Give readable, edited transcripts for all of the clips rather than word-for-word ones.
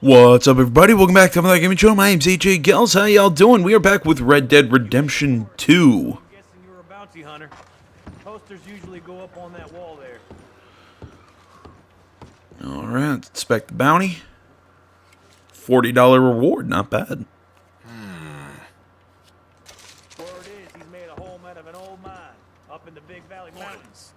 What's up, everybody? Welcome back to the Gaming Show. My name's AJ Gels. How y'all doing? We are back with Red Dead Redemption 2. I'm guessing you were a bounty hunter. Posters usually go up on that wall there. Alright, let's inspect the bounty. $40 reward, not bad. Word is he's made a home out of an old mine up in the Big Valley Mountains.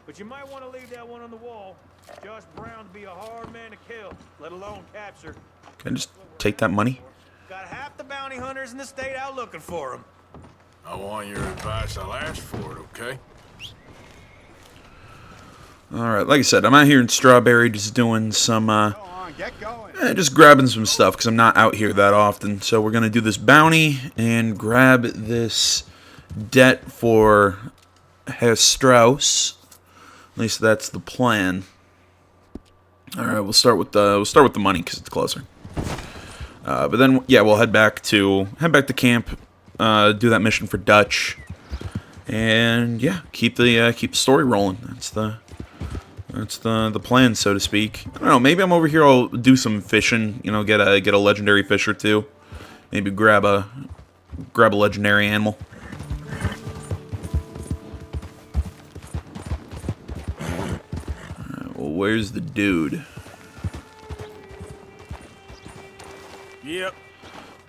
But you might want to leave that one on the wall. Josh Brown'd be a hard man to kill, let alone capture. Can I just take that money? Got half the bounty hunters in the state out looking for him. I want your advice. I'll ask for it, okay? Alright, like I said, I'm out here in Strawberry just doing some, just grabbing some stuff because I'm not out here that often. So we're going to do this bounty and grab this debt for Herr Strauss. At least that's the plan. All right, we'll start with the money because it's closer. But then, yeah, we'll head back to camp, do that mission for Dutch, and yeah, keep the story rolling. That's the plan, so to speak. I don't know. Maybe I'm over here. I'll do some fishing. You know, get a legendary fish or two. Maybe grab a legendary animal. Where's the dude? Yep.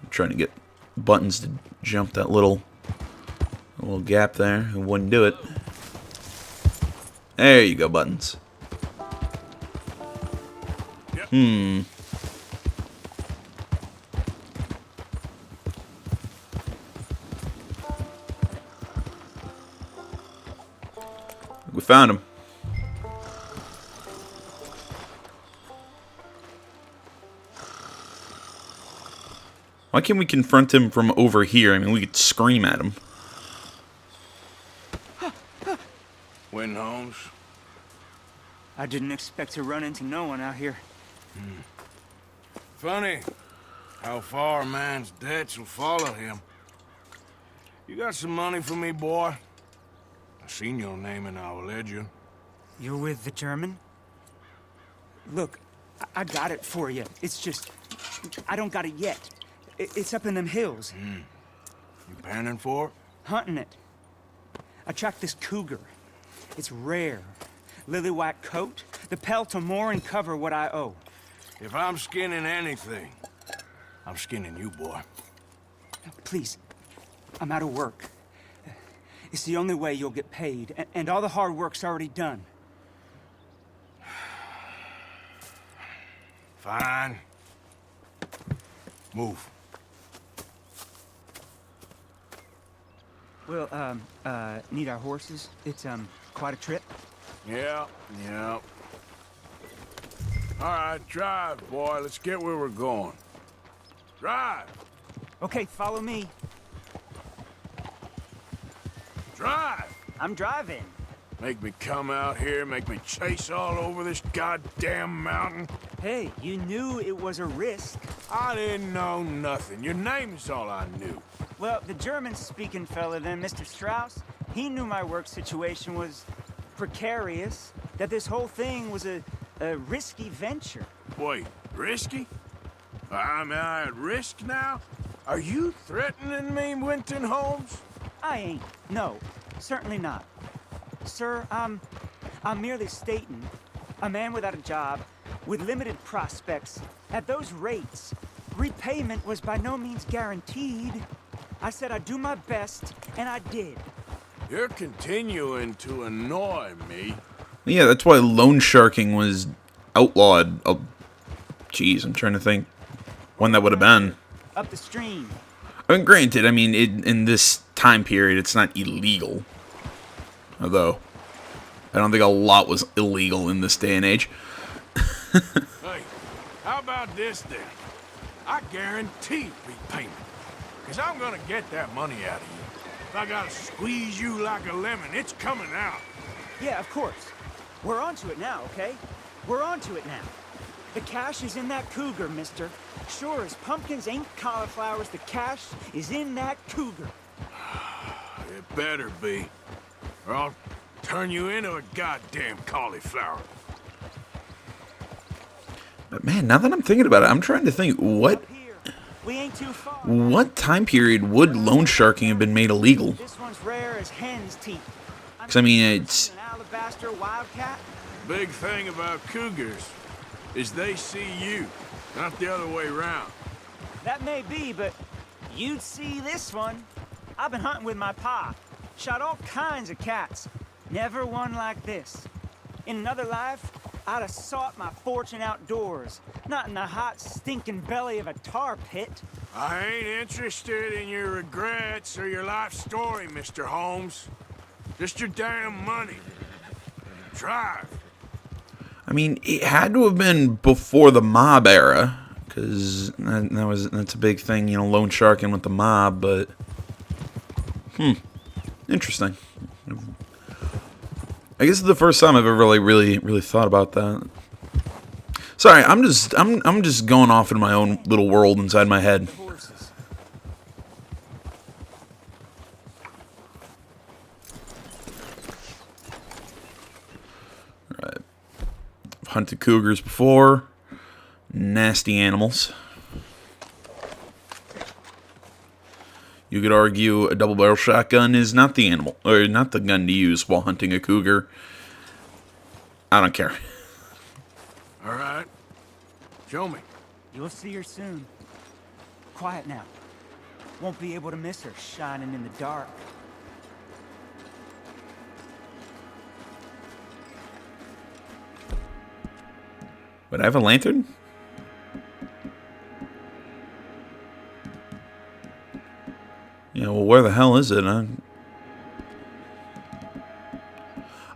I'm trying to get buttons to jump that little gap there. It wouldn't do it. There you go, buttons. Yep. We found him. Why can't we confront him from over here? I mean, we could scream at him. Win, Holmes. I didn't expect to run into no one out here. Funny how far a man's debts will follow him. You got some money for me, boy? I seen your name in our ledger. You're with the German? Look, I got it for you. It's just, I don't got it yet. It's up in them hills. You panning for it? Hunting it. I tracked this cougar. It's rare. Lily white coat, the pelt will more and cover what I owe. If I'm skinning anything, I'm skinning you, boy. Please, I'm out of work. It's the only way you'll get paid, and all the hard work's already done. Fine. Move. Well, need our horses? It's, quite a trip. Yeah. All right, drive, boy. Let's get where we're going. Drive! Okay, follow me. Drive! I'm driving. Make me come out here, make me chase all over this goddamn mountain. Hey, you knew it was a risk. I didn't know nothing. Your name is all I knew. Well, the German-speaking fella then, Mr. Strauss, he knew my work situation was precarious, that this whole thing was a risky venture. Wait, risky? I'm at risk now? Are you threatening me, Winton Holmes? I ain't. No, certainly not. Sir, I'm merely stating, a man without a job, with limited prospects, at those rates, repayment was by no means guaranteed. I said I'd do my best, and I did. You're continuing to annoy me. Yeah, that's why loan sharking was outlawed. Oh, jeez, I'm trying to think when that would have been. Up the stream. I mean, granted, I mean, in this time period, it's not illegal. Although, I don't think a lot was illegal in this day and age. Hey, how about this then? I guarantee repayment. Because I'm going to get that money out of you. If I got to squeeze you like a lemon, it's coming out. Yeah, of course. We're onto it now, okay? We're onto it now. The cash is in that cougar, mister. Sure as pumpkins ain't cauliflowers, the cash is in that cougar. It better be. Or I'll turn you into a goddamn cauliflower. But man, now that I'm thinking about it, I'm trying to think what Up here. We ain't too far. what time period would loan sharking have been made illegal? This one's rare as hen's teeth. Because I mean, it's An alabaster wildcat? Big thing about cougars is they see you, not the other way around. That may be, but you'd see this one. I've been hunting with my pa. Shot all kinds of cats. Never one like this. In another life, I'd have sought my fortune outdoors, not in the hot, stinking belly of a tar pit. I ain't interested in your regrets or your life story, Mr. Holmes. Just your damn money. Drive. I mean, it had to have been before the mob era, because that's a big thing, you know, loan sharking with the mob. But interesting. I guess it's the first time I've ever really thought about that. Sorry, I'm just going off in my own little world inside my head. Horses. I've hunted cougars before. Nasty animals. You could argue a double-barrel shotgun is not the animal, or not the gun to use while hunting a cougar. I don't care. All right. Show me. You'll see her soon. Quiet now. Won't be able to miss her shining in the dark. But I have a lantern? Yeah, well, where the hell is it?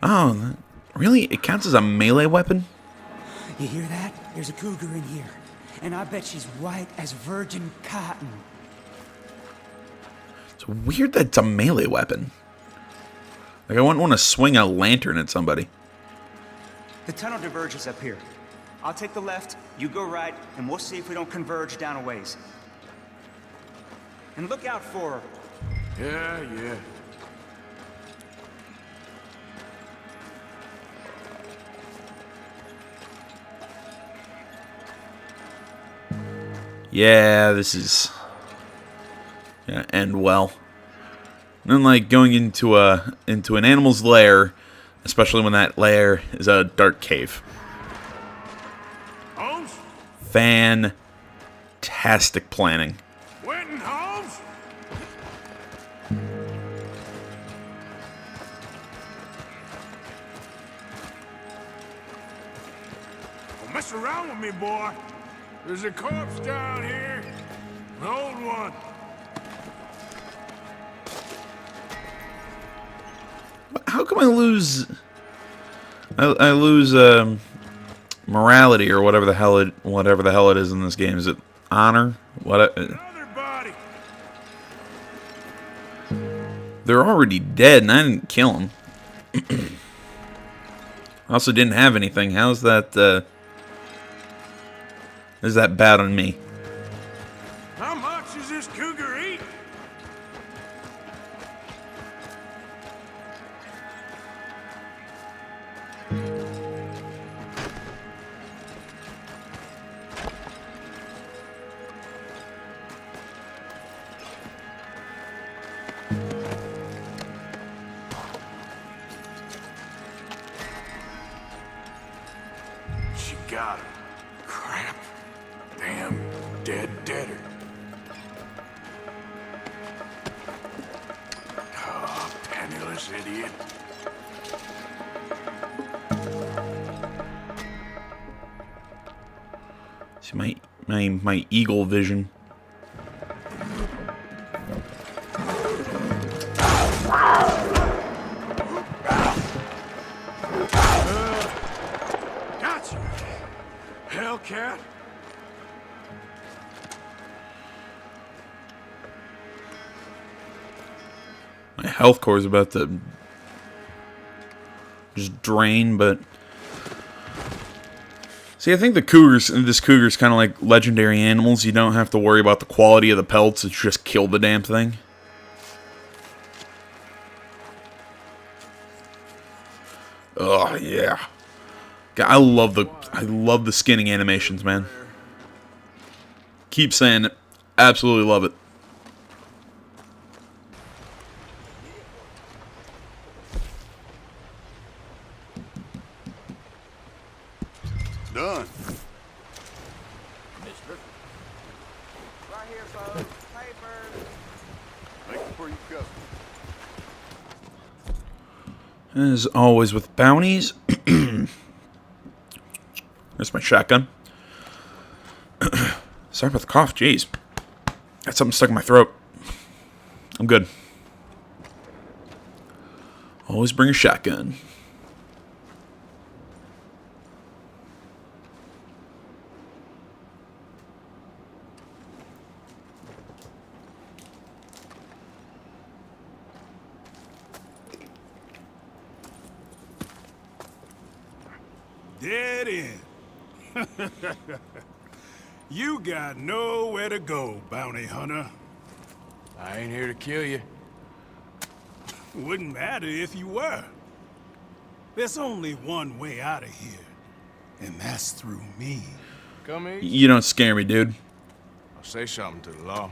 Oh, really? It counts as a melee weapon? You hear that? There's a cougar in here. And I bet she's white as virgin cotton. It's weird that it's a melee weapon. Like, I wouldn't want to swing a lantern at somebody. The tunnel diverges up here. I'll take the left, you go right, and we'll see if we don't converge down a ways. And look out for her. Yeah. Yeah, this is gonna end well. And like going into an animal's lair, especially when that lair is a dark cave. Holmes? Fantastic planning. Winton Holmes? Don't mess around with me, boy. There's a corpse down here. An old one. How come I lose? I lose morality or whatever the hell it is in this game. Is it honor? Another body. They're already dead, and I didn't kill them. I also didn't have anything. How's that? Is that bad on me? How much is this cougar eat? She got her. Crap. Damn deader. Oh, penniless idiot. See my eagle vision. Gotcha. Hellcat. My health core is about to just drain, but see, I think this cougar's kind of like legendary animals. You don't have to worry about the quality of the pelts. It's just kill the damn thing. Oh, yeah. I love the skinning animations, man. Keep saying it. Absolutely love it. Done. Right here, folks. Papers. Thank you for your custom. As always with bounties. There's my shotgun. Sorry about the cough, jeez. Got something stuck in my throat. I'm good. Always bring a shotgun. Dead end. You got nowhere to go, bounty hunter. I ain't here to kill you. Wouldn't matter if you were. There's only one way out of here, and that's through me. Come in. You don't scare me, dude. I'll say something to the law.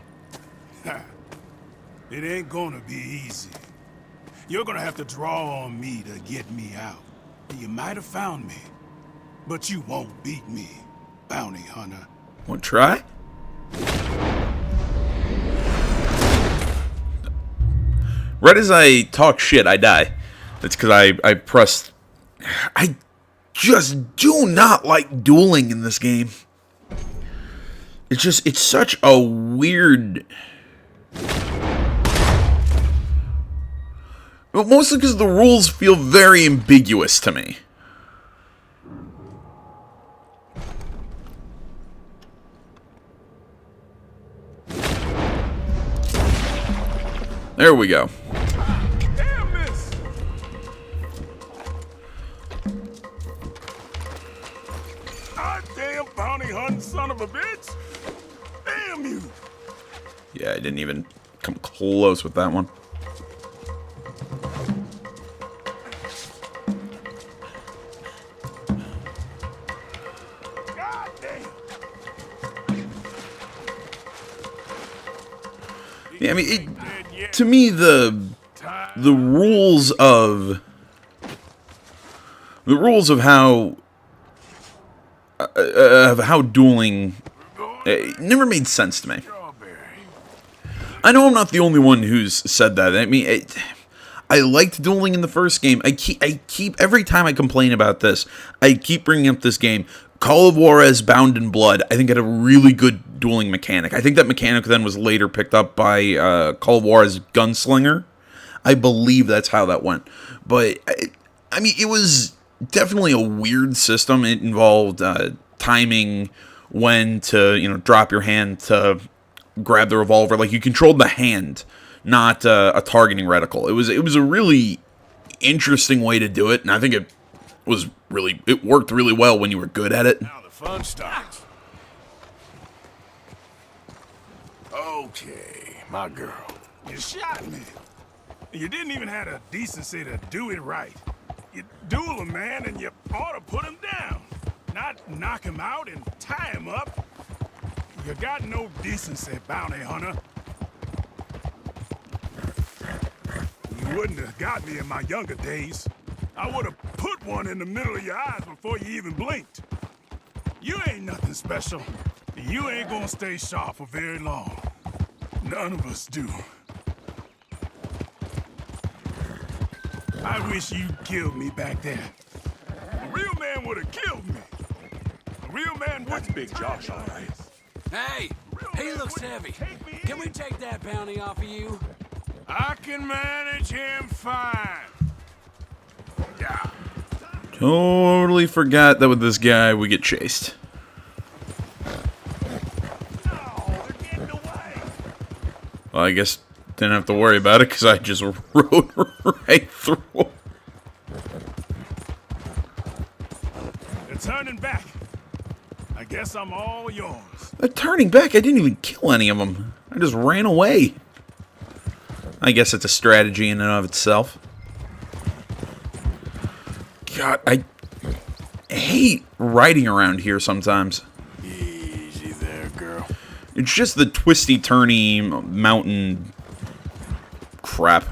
It ain't gonna be easy. You're gonna have to draw on me to get me out. You might have found me, but you won't beat me, bounty hunter. Want to try? Right as I talk shit, I die. That's because I pressed... I just do not like dueling in this game. It's such a weird... Well, mostly because the rules feel very ambiguous to me. There we go. Damn this! Goddamn bounty hunting son of a bitch! Damn you! Yeah, I didn't even come close with that one. Goddamn! Yeah, I mean, to me, the rules of how dueling never made sense to me. I know I'm not the only one who's said that. I mean, I liked dueling in the first game. I keep every time I complain about this, I keep bringing up this game. Call of Juarez Bound in Blood, I think, had a really good dueling mechanic. I think that mechanic then was later picked up by Call of Juarez Gunslinger. I believe that's how that went. But, I mean, it was definitely a weird system. It involved timing when to, drop your hand to grab the revolver. Like, you controlled the hand, not a targeting reticle. It was a really interesting way to do it, and I think it worked really well when you were good at it. Now the fun starts. Okay, my girl. You shot me. You didn't even have the decency to do it right. You duel a man and you ought to put him down. Not knock him out and tie him up. You got no decency, bounty hunter. You wouldn't have got me in my younger days. I would have put one in the middle of your eyes before you even blinked. You ain't nothing special. You ain't gonna stay sharp for very long. None of us do. I wish you'd killed me back then. A real man would have killed me. A real man would. That's Big Josh, all right. Hey, he looks heavy. Can we take that bounty off of you? I can manage him fine. Yeah. Totally forgot that with this guy we get chased. Well, I guess didn't have to worry about it because I just rode right through him. They're turning back. I guess I'm all yours. Turning back, I didn't even kill any of them. I just ran away. I guess it's a strategy in and of itself. God, hate riding around here sometimes. Easy there, girl. It's just the twisty-turny mountain crap.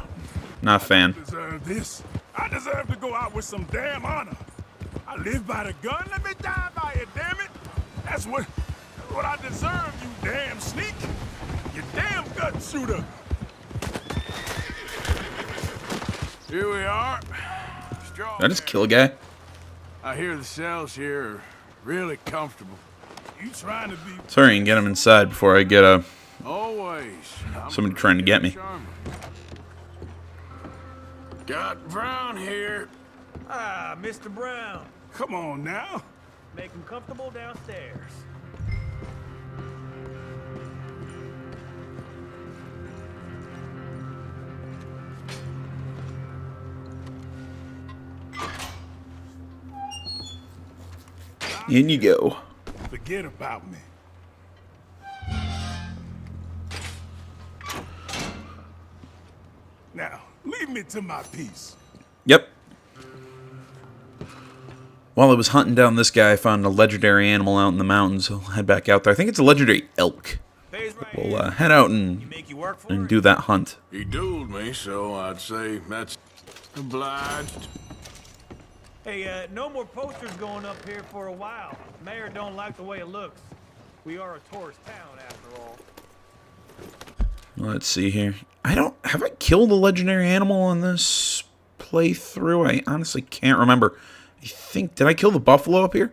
Not a fan. I deserve this. I deserve to go out with some damn honor. I live by the gun. Let me die by it, damn it. That's what I deserve, you damn sneak. You damn gut shooter. Here we are. Straw Did I just kill a guy? I hear the cells here are really comfortable. You trying to be Sorry, I can get him inside before I get always somebody trying to get me. charmer. Got Brown here. Ah, Mr. Brown. Come on now. Make him comfortable downstairs. In you go. Forget about me. Now, leave me to my peace. Yep. While I was hunting down this guy, I found a legendary animal out in the mountains. I'll head back out there. I think it's a legendary elk. Pays right We'll here. head out and Make you work for and it? do that hunt. He dueled me, so I'd say that's obliged. Hey, no more posters going up here for a while. Mayor don't like the way it looks. We are a tourist town, after all. Let's see here. Have I killed a legendary animal in this playthrough? I honestly can't remember. Did I kill the buffalo up here?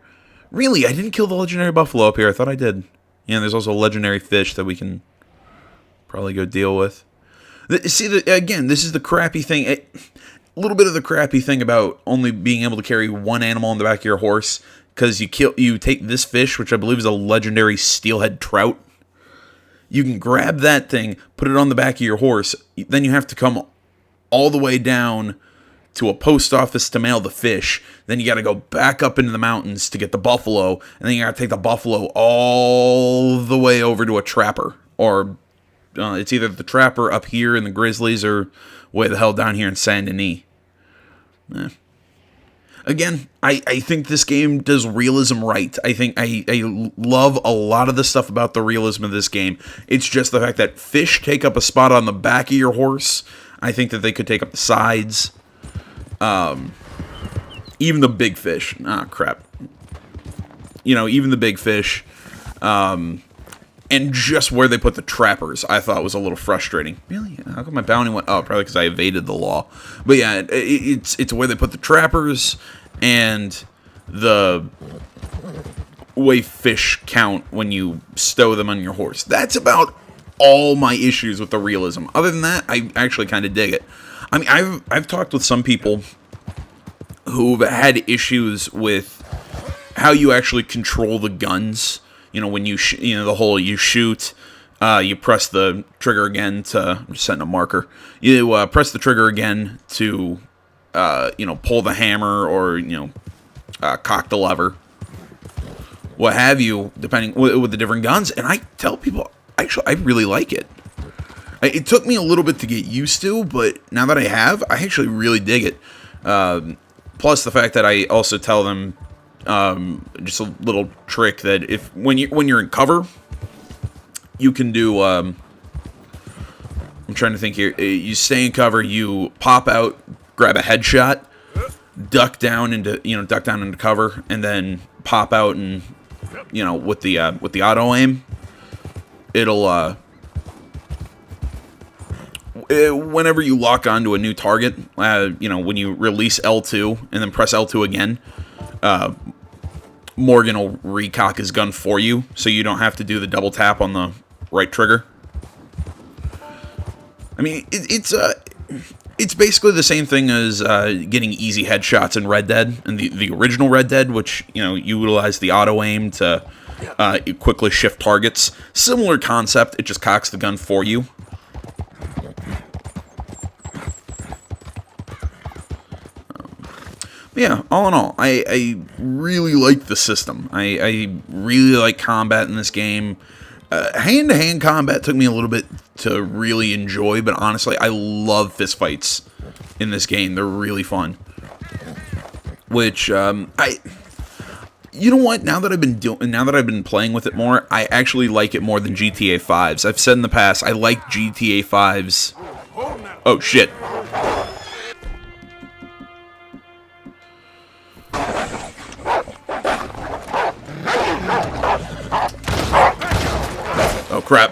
Really, I didn't kill the legendary buffalo up here. I thought I did. Yeah, there's also a legendary fish that we can probably go deal with. Again, this is the crappy thing. A little bit of the crappy thing about only being able to carry one animal on the back of your horse, because you take this fish, which I believe is a legendary steelhead trout. You can grab that thing, put it on the back of your horse, then you have to come all the way down to a post office to mail the fish. Then you got to go back up into the mountains to get the buffalo, and then you got to take the buffalo all the way over to a trapper, or it's either the trapper up here in the Grizzlies or way the hell down here in Saint Denis. Again, I think this game does realism right. I think I love a lot of the stuff about the realism of this game. It's just the fact that fish take up a spot on the back of your horse. I think that they could take up the sides. Even the big fish. Ah, crap. Even the big fish. And just where they put the trappers, I thought was a little frustrating. Really? How come my bounty went up? Probably because I evaded the law. But yeah, it's where they put the trappers and the way fish count when you stow them on your horse. That's about all my issues with the realism. Other than that, I actually kind of dig it. I mean, I've talked with some people who've had issues with how you actually control the guns. When you the whole you shoot, you press the trigger again to, I'm just setting a marker. You press the trigger again to pull the hammer or cock the lever, what have you, depending with the different guns. And I tell people, actually, I really like it. It took me a little bit to get used to, but now that I have, I actually really dig it. Plus the fact that I also tell them. Just a little trick that when you're in cover, you can do. I'm trying to think here. You stay in cover. You pop out, grab a headshot, duck down into cover, and then pop out and with the auto aim, it'll whenever you lock onto a new target, when you release L2 and then press L2 again. Morgan will recock his gun for you, so you don't have to do the double tap on the right trigger. I mean, it's basically the same thing as getting easy headshots in Red Dead, and the original Red Dead, which you utilize the auto aim to quickly shift targets. Similar concept. It just cocks the gun for you. Yeah, all in all, I really like the system. I really like combat in this game. Hand-to-hand combat took me a little bit to really enjoy, but honestly, I love fistfights in this game. They're really fun. Which, I You know what? Now that I've been playing with it more, I actually like it more than GTA 5's. I've said in the past, I like GTA 5's. Oh shit. Oh crap.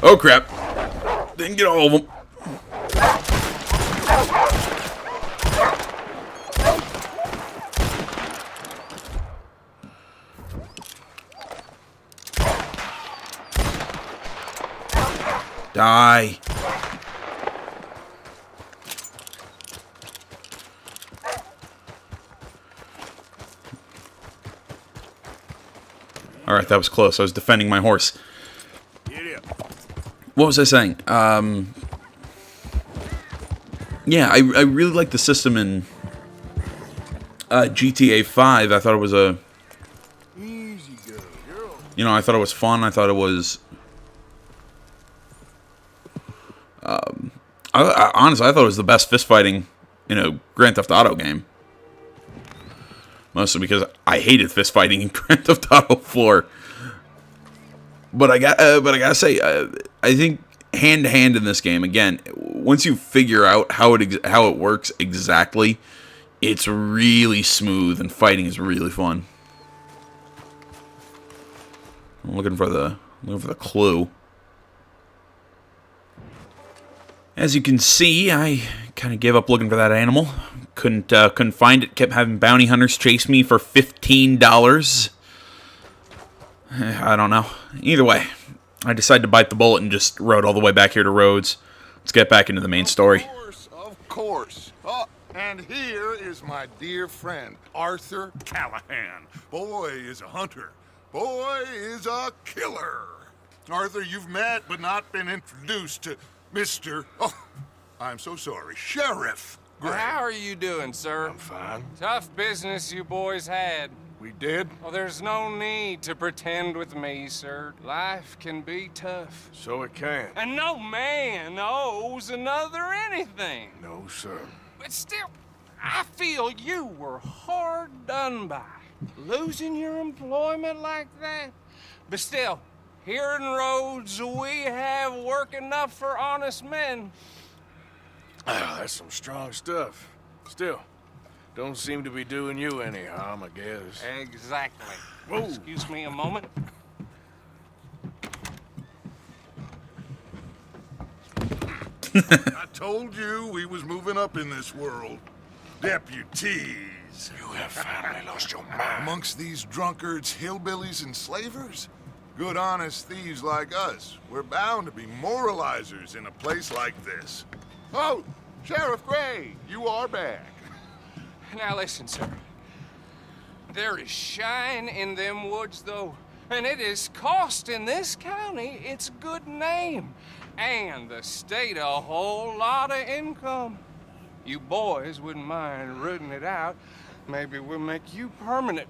Oh crap. Didn't get all of them. Die. Alright, that was close. I was defending my horse. What was I saying? Yeah, I really like the system in GTA 5. I thought it was I thought it was fun. I thought it was... honestly, I thought it was the best fist fighting in a Grand Theft Auto game. Mostly because I hated fist fighting in Grand Theft Auto 4. But I gotta say, I think hand to hand in this game, again, once you figure out how it works exactly, it's really smooth and fighting is really fun. I'm looking for the clue. As you can see, I kind of gave up looking for that animal. Couldn't find it. Kept having bounty hunters chase me for $15. I don't know. Either way, I decided to bite the bullet and just rode all the way back here to Rhodes. Let's get back into the main story. Of course. Oh, and here is my dear friend, Arthur Callahan. Boy is a hunter. Boy is a killer. Arthur, you've met but not been introduced to Mr. Oh, I'm so sorry, Sheriff Gray. How are you doing, sir? I'm fine. Tough business you boys had. We did? Well, there's no need to pretend with me, sir. Life can be tough. So it can. And no man owes another anything. No, sir. But still, I feel you were hard done by. Losing your employment like that. But still, here in Rhodes, we have work enough for honest men. Ah, that's some strong stuff. Still, don't seem to be doing you any harm, I guess. Exactly. Whoa. Excuse me a moment. I told you we was moving up in this world. Deputies. You have finally lost your mind. Amongst these drunkards, hillbillies, and slavers? Good, honest thieves like us. We're bound to be moralizers in a place like this. Oh, Sheriff Gray, you are back. Now listen, sir. There is shine in them woods, though, and it is costing this county its good name, and the state a whole lot of income. You boys wouldn't mind rooting it out. Maybe we'll make you permanent.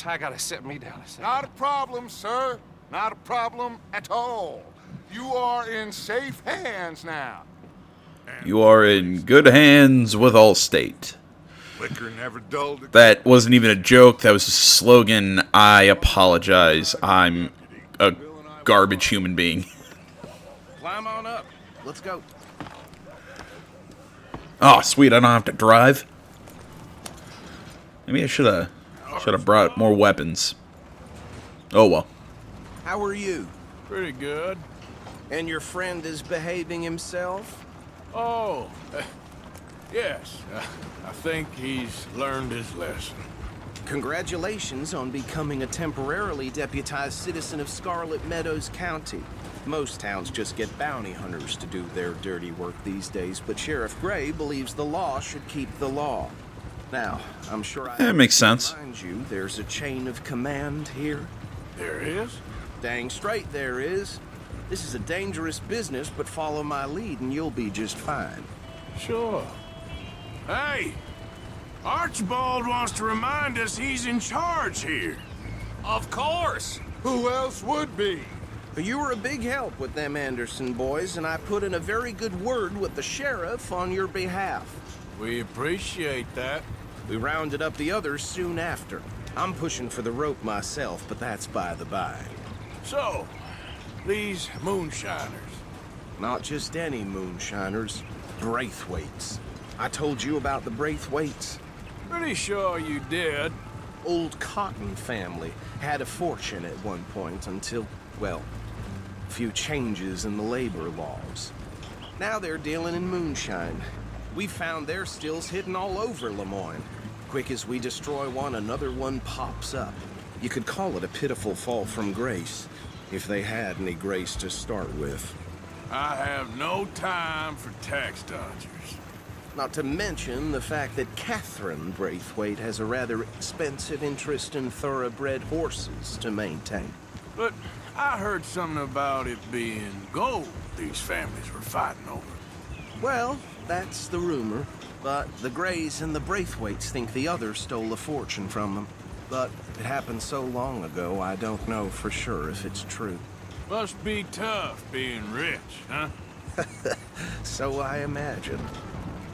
I gotta sit me down a second. Not a problem, sir. Not a problem at all. You are in safe hands now. You are in good hands with Allstate. Liquor never dulled a That wasn't even a joke. That was a slogan. I apologize. I'm a garbage human being. Climb on up. Let's go. Oh, sweet. I don't have to drive. Maybe I should have brought more weapons. Oh, well. How are you? Pretty good. And your friend is behaving himself? Oh, yes. I think he's learned his lesson. Congratulations on becoming a temporarily deputized citizen of Scarlet Meadows County. Most towns just get bounty hunters to do their dirty work these days, but Sheriff Gray believes the law should keep the law. Now, I'm sure I That makes sense. remind you there's a chain of command here. There is? Dang straight there is. This is a dangerous business, but follow my lead and you'll be just fine. Sure. Hey, Archibald wants to remind us he's in charge here. Of course. Who else would be? You were a big help with them Anderson boys, and I put in a very good word with the sheriff on your behalf. We appreciate that. We rounded up the others soon after. I'm pushing for the rope myself, but that's by the by. So, these moonshiners. Not just any moonshiners, Braithwaites. I told you about the Braithwaites. Pretty sure you did. Old Cotton family had a fortune at one point until, well, a few changes in the labor laws. Now they're dealing in moonshine. We found their stills hidden all over Lemoyne. Quick as we destroy one, another one pops up. You could call it a pitiful fall from grace, if they had any grace to start with. I have no time for tax dodgers. Not to mention the fact that Catherine Braithwaite has a rather expensive interest in thoroughbred horses to maintain. But I heard something about it being gold these families were fighting over. Well, that's the rumor. But the Greys and the Braithwaites think the others stole a fortune from them. But it happened so long ago, I don't know for sure if it's true. Must be tough being rich, huh? So I imagine.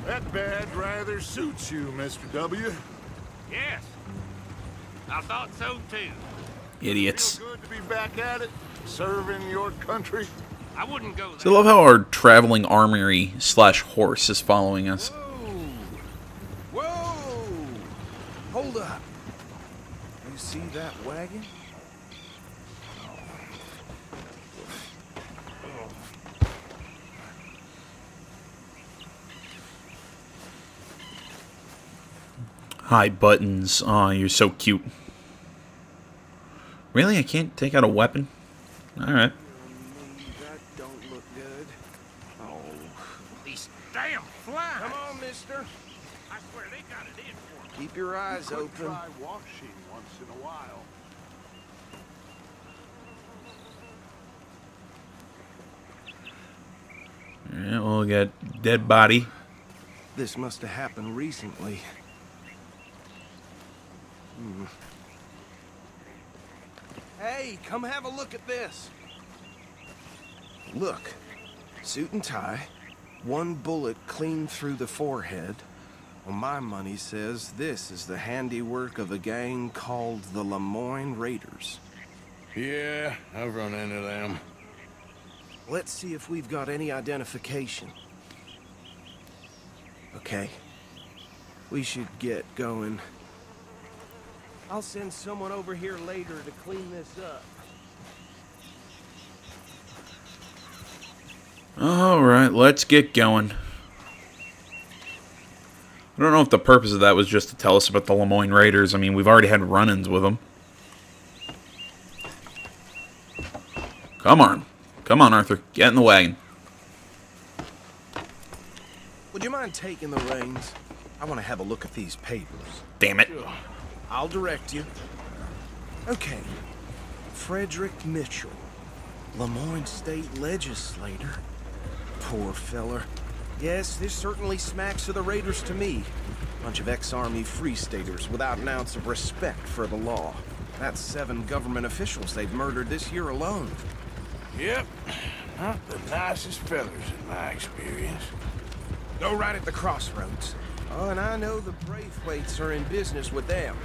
That badge rather suits you, Mr. W. Yes. I thought so too. Idiots. Feel good to be back at it, serving your country. I wouldn't go So I love how our traveling armory / horse is following us. Whoa! Hold up. You see that wagon? Hi, Buttons. Aw, you're so cute. Really? I can't take out a weapon? Alright. That don't look good. Oh. these damn flies. Come on, mister. I swear they got it in for me. Keep your eyes Could open. try washing once in a while. Alright, we'll get dead body. This must have happened recently. Hey, come have a look at this. Look, suit and tie, one bullet clean through the forehead. Well, my money says this is the handiwork of a gang called the Lemoyne Raiders. Yeah, I've run into them. Let's see if we've got any identification. Okay. We should get going. I'll send someone over here later to clean this up. Alright, let's get going. I don't know if the purpose of that was just to tell us about the Lemoyne Raiders. I mean, we've already had run-ins with them. Come on. Come on, Arthur. Get in the wagon. Would you mind taking the reins? I want to have a look at these papers. Damn it. I'll direct you. Okay. Frederick Mitchell, Lemoyne State Legislator. Poor feller. Yes, this certainly smacks of the Raiders to me. Bunch of ex-Army Free Staters without an ounce of respect for the law. That's 7 government officials they've murdered this year alone. Yep, not the nicest fellas in my experience. Go right at the crossroads. Oh, and I know the Braithwaites are in business with them.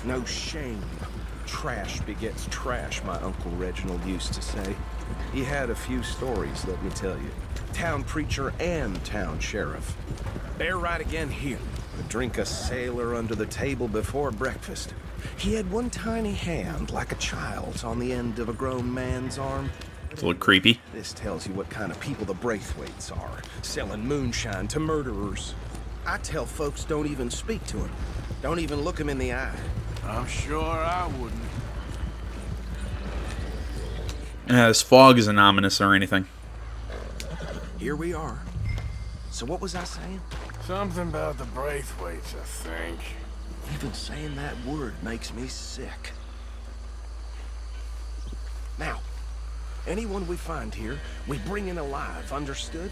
No shame. Trash begets trash, my Uncle Reginald used to say. He had a few stories, let me tell you. Town preacher and town sheriff. Bear right again here. Would drink a sailor under the table before breakfast. He had one tiny hand, like a child's, on the end of a grown man's arm. It's a little creepy. This tells you what kind of people the Braithwaites are, selling moonshine to murderers. I tell folks don't even speak to him. Don't even look him in the eye. I'm sure I wouldn't. This fog isn't ominous or anything. Here we are. So what was I saying? Something about the Braithwaites, I think. Even saying that word makes me sick. Now, anyone we find here, we bring in alive, understood?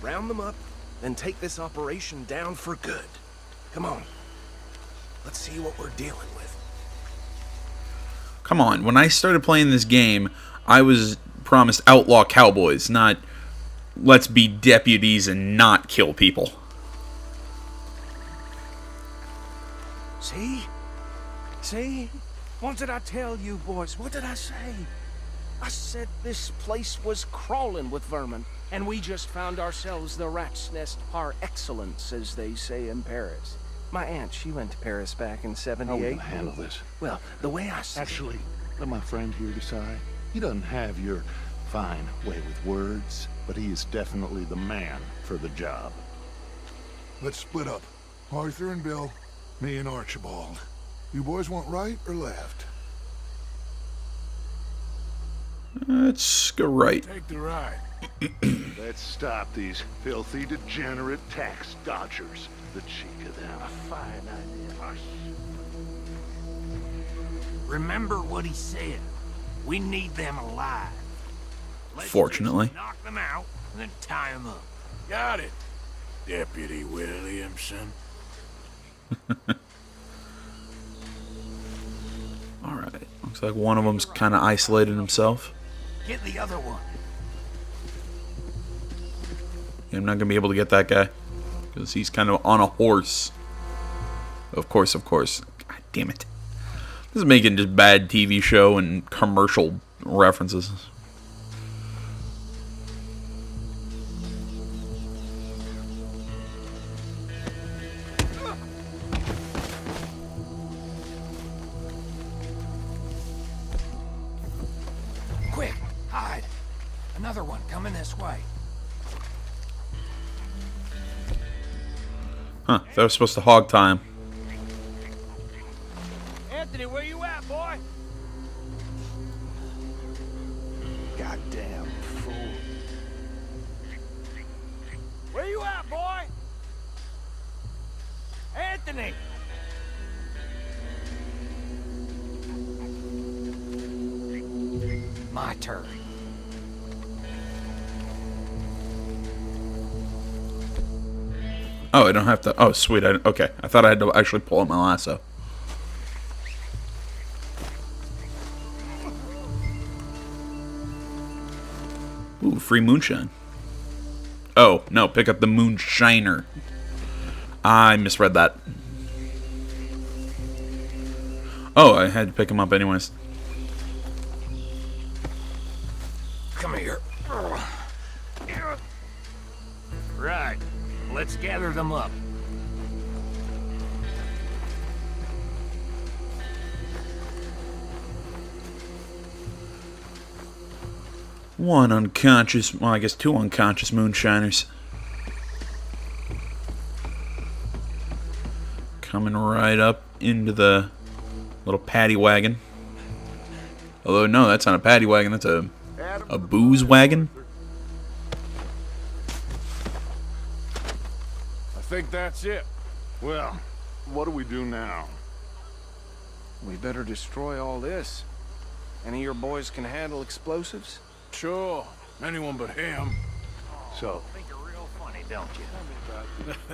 Round them up, then take this operation down for good. Come on. Let's see what we're dealing with. Come on, when I started playing this game, I was promised outlaw cowboys, not let's be deputies and not kill people. See? See? What did I tell you, boys? What did I say? I said this place was crawling with vermin, and we just found ourselves the rat's nest par excellence, as they say in Paris. My aunt, she went to Paris back in How are we '78. gonna handle this? Well, the way I see Actually, let my friend here decide. He doesn't have your fine way with words, but he is definitely the man for the job. Let's split up. Arthur and Bill, me and Archibald. You boys want right or left? Let's go right. Take the ride. Let's stop these filthy, degenerate tax dodgers. The cheek of them. A fine idea. Remember what he said. We need them alive. Let's Fortunately. just knock them out and then tie them up. Got it, Deputy Williamson. Alright, looks like one of them's kind of isolated himself. Get the other one. I'm not going to be able to get that guy, because he's kind of on a horse. Of course, of course. God damn it. This is making just bad TV show and commercial references. Quick, hide. Another one coming this way. Huh, that was supposed to hog time. Anthony, where you at, boy? Goddamn fool. Where you at, boy? Anthony! My turn. Oh, I don't have to. Oh, sweet. Okay, I thought I had to actually pull out my lasso. Ooh, free moonshine. Oh, no, pick up the moonshiner. I misread that. Oh, I had to pick him up anyways. Come here. Right. Let's gather them up. One unconscious, well, I guess two unconscious moonshiners. Coming right up into the little paddy wagon. Although, no, that's not a paddy wagon, that's a booze wagon. I think that's it. Well, what do we do now? we better destroy all this. Any of your boys can handle explosives? Sure. Anyone but him. So, Think you're real funny, don't you?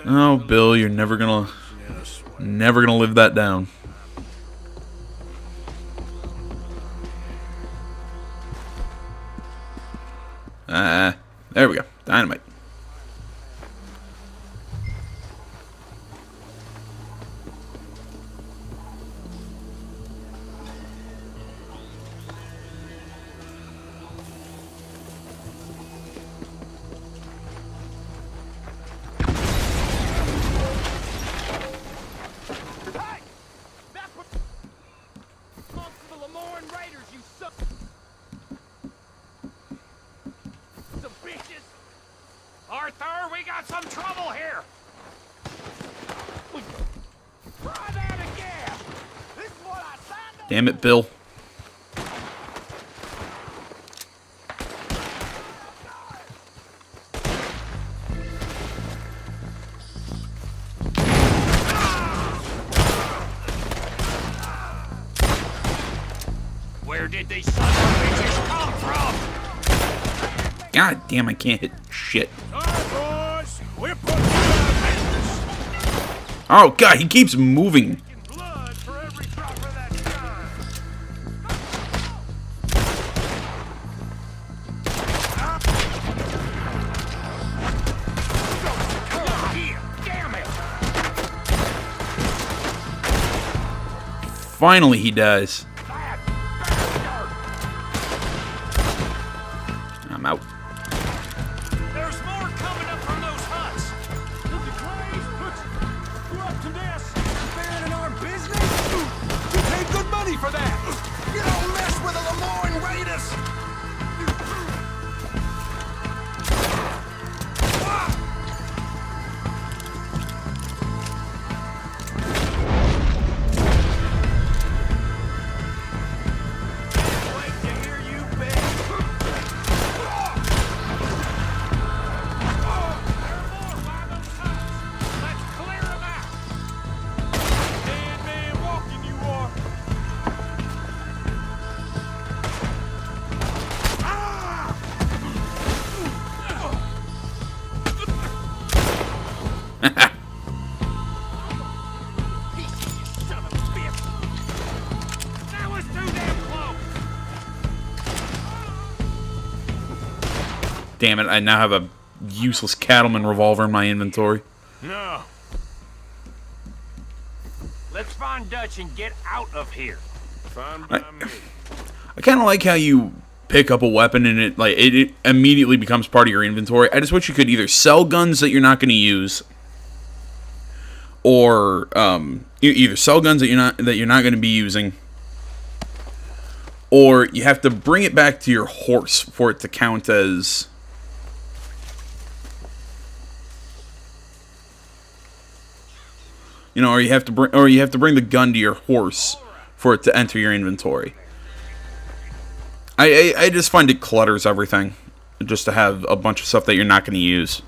Oh, Bill, you're never gonna live that down. There we go. Dynamite. Arthur, we got some trouble here! Try that again! This is what I signed up. Damn it, Bill. Where did these sons of bitches come from? God damn, I can't hit shit. All right, boys. We're putting Oh, God, he keeps moving. Blood for every drop of that shine. Here, damn it! Finally, he dies. I'm out. There's more coming up from those huts. Look at Graves, you up to this? Interfering in our business? You paid good money for that. You don't mess with the Lemoyne Raiders. Wait to hear you beg. Damn it, I now have a useless cattleman revolver in my inventory. No. Let's find Dutch and get out of here. Fine by me. I kind of like how you pick up a weapon and it immediately becomes part of your inventory. I just wish you could either sell guns that you're not going to use, or either sell guns that you're not going to be using, or you have to bring it back to your horse for it to count as. You know, or you have to bring the gun to your horse for it to enter your inventory. I just find it clutters everything, just to have a bunch of stuff that you're not going to use.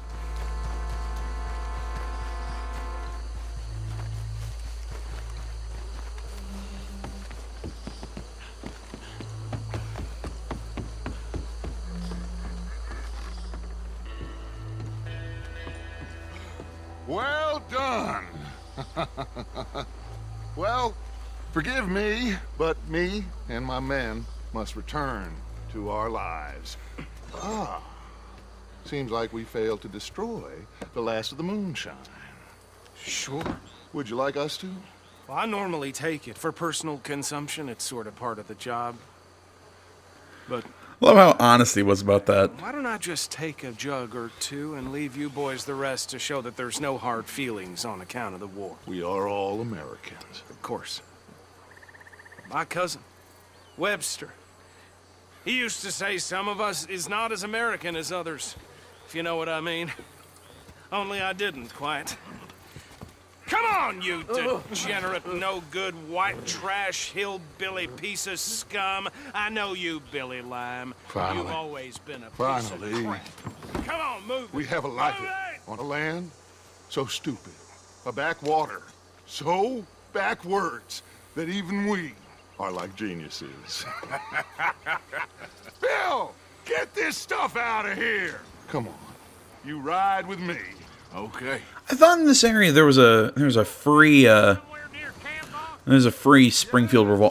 Well done. Well, forgive me, but me and my men must return to our lives. Ah, seems like we failed to destroy the last of the moonshine. Sure. Would you like us to? Well, I normally take it. For personal consumption, it's sort of part of the job. But Love how honest he was about that. why don't I just take a jug or two and leave you boys the rest to show that there's no hard feelings on account of the war? We are all Americans. Of course. My cousin, Webster, he used to say some of us is not as American as others, if you know what I mean. Only I didn't quite. Come on, you degenerate, no-good, white trash, hillbilly piece of scum. I know you, Billy Lime. Finally. You've always been a piece Finally. of crap. Come on, move We it. have a life Move it. on a land so stupid, a backwater so backwards that even we are like geniuses. Bill, get this stuff out of here. Come on, you ride with me. Okay. I thought in this area there was a free Springfield rifle.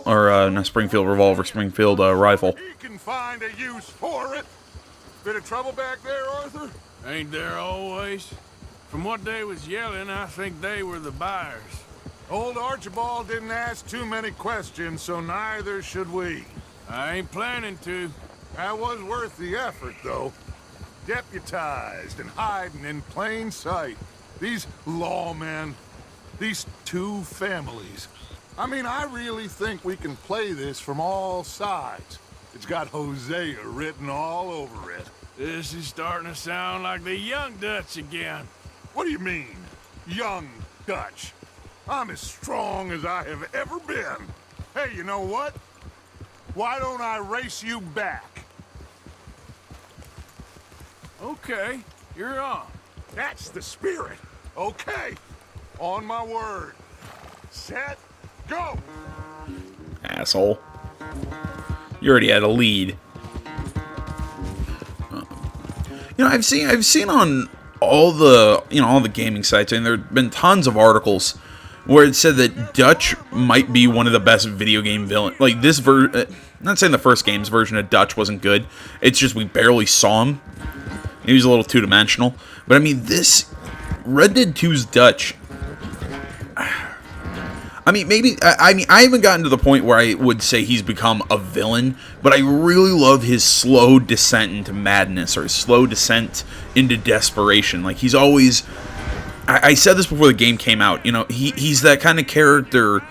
He can find a use for it. Bit of trouble back there, Arthur? Ain't there always? From what they was yelling, I think they were the buyers. Old Archibald didn't ask too many questions, so neither should we. I ain't planning to. That was worth the effort, though. Deputized and hiding in plain sight. These lawmen, these two families. I mean, I really think we can play this from all sides. It's got Hosea written all over it. This is starting to sound like the young Dutch again. What do you mean, young Dutch? I'm as strong as I have ever been. Hey, you know what? Why don't I race you back? Okay, you're on. That's the spirit. Okay, on my word. Set, go! Asshole. You already had a lead. You know, I've seen on all the gaming sites, and there have been tons of articles where it said that Dutch might be one of the best video game villains. Like this not saying the first game's version of Dutch wasn't good. It's just we barely saw him. He was a little two-dimensional. But I mean, this Red Dead 2's Dutch. I mean, maybe, I haven't gotten to the point where I would say he's become a villain, but I really love his slow descent into madness, or his slow descent into desperation. Like, he's always, I said this before the game came out, you know, he's that kind of character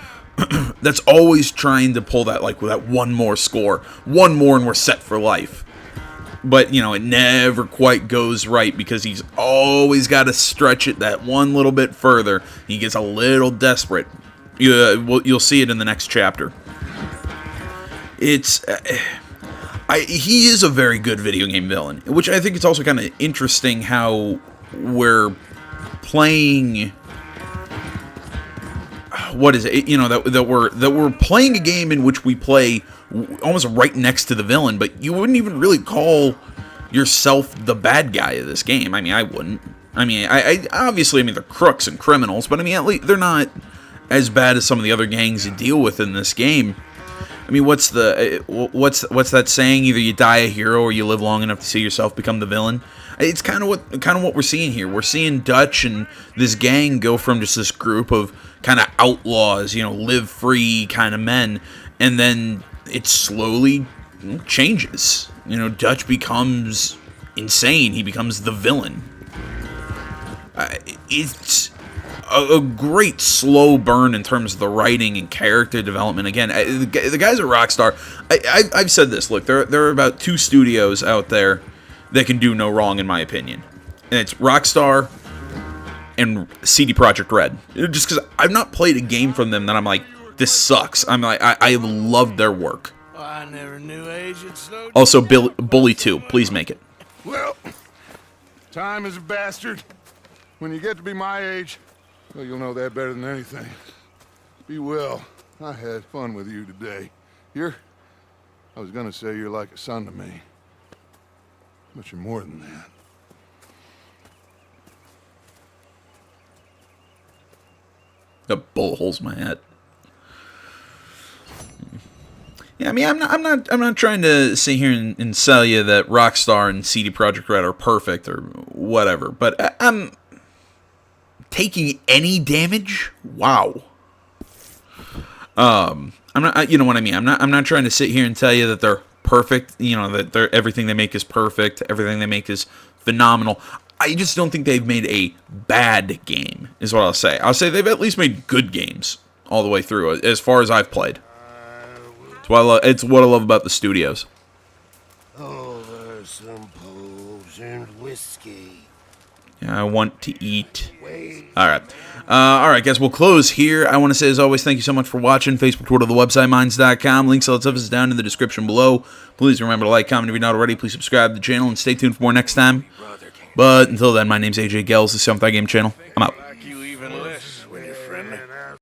that's always trying to pull that, like, that one more score, one more and we're set for life. But, you know, it never quite goes right because he's always got to stretch it that one little bit further. He gets a little desperate. You'll see it in the next chapter. It's he is a very good video game villain, which I think it's also kind of interesting how we're playing. What is it? You know, that we're playing a game in which we play almost right next to the villain, but you wouldn't even really call yourself the bad guy of this game. I mean, I wouldn't. I mean, I obviously, I mean, they're crooks and criminals, but I mean, at least they're not as bad as some of the other gangs you deal with in this game. I mean, what's that saying? Either you die a hero or you live long enough to see yourself become the villain. It's kind of what we're seeing here. We're seeing Dutch and this gang go from just this group of kind of outlaws, you know, live free kind of men, and then it slowly changes. You know, Dutch becomes insane. He becomes the villain. It's a great slow burn in terms of the writing and character development. Again, the guys at Rockstar, I've said this. Look, there are about 2 studios out there that can do no wrong, in my opinion. And it's Rockstar and CD Projekt Red. Just because I've not played a game from them that I'm like, this sucks. I'm like, I love their work. I never knew Agent Snowden. Also, Bully 2, please make it. Well, time is a bastard. When you get to be my age, well, you'll know that better than anything. Be well. I had fun with you today. I was gonna say you're like a son to me. But you're more than that. The bullet holes in my head. Yeah, I mean, I'm not trying to sit here and sell you that Rockstar and CD Projekt Red are perfect or whatever, but I'm taking any damage. Wow. I'm not. You know what I mean? I'm not trying to sit here and tell you that they're perfect. You know that everything they make is perfect. Everything they make is phenomenal. I just don't think they've made a bad game. Is what I'll say. I'll say they've at least made good games all the way through, as far as I've played. It's what I love about the studios. Over some poisoned whiskey. Yeah, I want to eat. Alright. Alright, guys, we'll close here. I want to say, as always, thank you so much for watching. Facebook, Twitter, the website, Minds.com. Links, all that stuff is down in the description below. Please remember to like, comment if you're not already. Please subscribe to the channel and stay tuned for more next time. But until then, my name's AJ Gels, the 7th Game channel. I'm out.